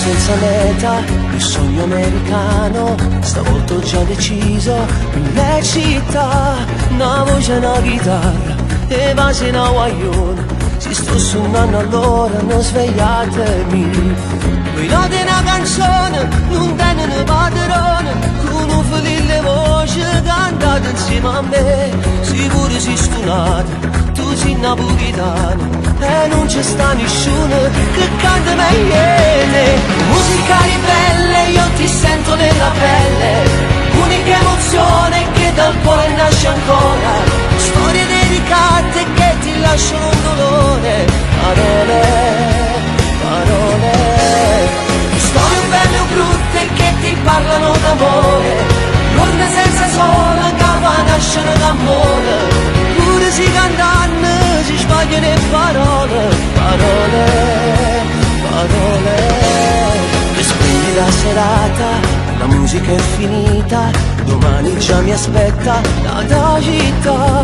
senza meta, il sogno americano, stavolta ho già deciso, mille città, una voce e una chitarra, e base una guaglione, si sto suonando allora, non svegliatemi. Voi note una canzone, non tengono padrone, con un felice voce cantate insieme a me, sicuro si stunate. Tu sei napoletano e non c'è sta nessuno che canta meglio di te. Musica ribelle, io ti sento nella pelle, unica emozione che dal cuore nasce ancora, storie dedicate che ti lasciano un dolore, parole, parole, storie belle o brutte che ti parlano d'amore, giorni senza sole che va a nascere d'amore. Pure si cantano, si sbagliano le parole, parole, parole. Respiri la serata, la musica è finita, domani già mi aspetta la tua città,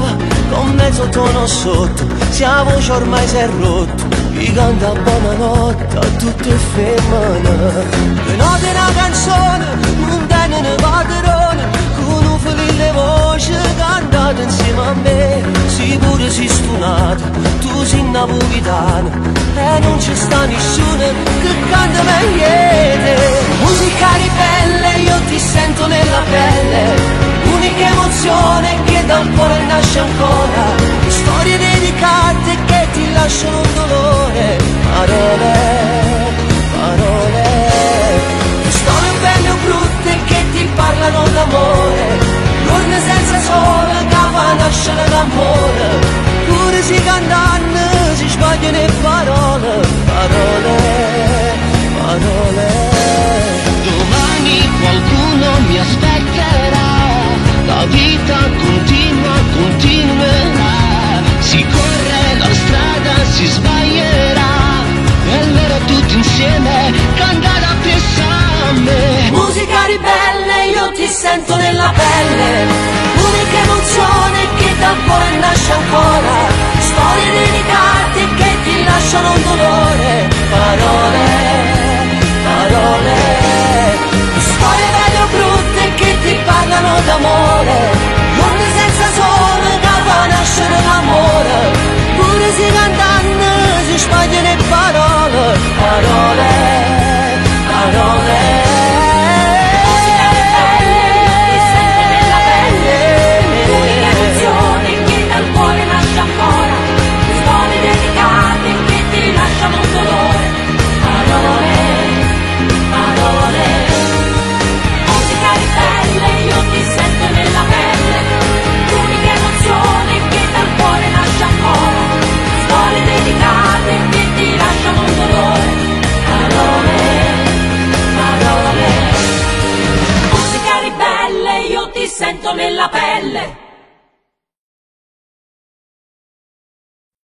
con mezzo tono sotto, sia voce ormai si è rotto, mi canta buonanotte a tutte le femmine. Le note una canzone, non tengono padrone, con un felice voce cantate insieme a me, sicuro si stunate, tu sei napoletano e non c'è sta nessuno che canta meglio di te. Musica ribelle, io ti sento nella pelle, unica emozione che dal cuore nasce ancora, storie dedicate che ti lasciano un dolore, parole, parole, storie belle o brutte che ti parlano d'amore, giorni senza sole che va a nascere d'amore. Pure si cantano, si sbagliano le parole, parole, parole. Domani qualcuno mi aspetterà, la vita continua, continuerà, si corre la strada, si sbaglierà, e allora tutti insieme cantare a me. Musica ribelle, io ti sento nella pelle, unica emozione che dal cuore nasce ancora, storie dedicate che ti lasciano un dolore, parole.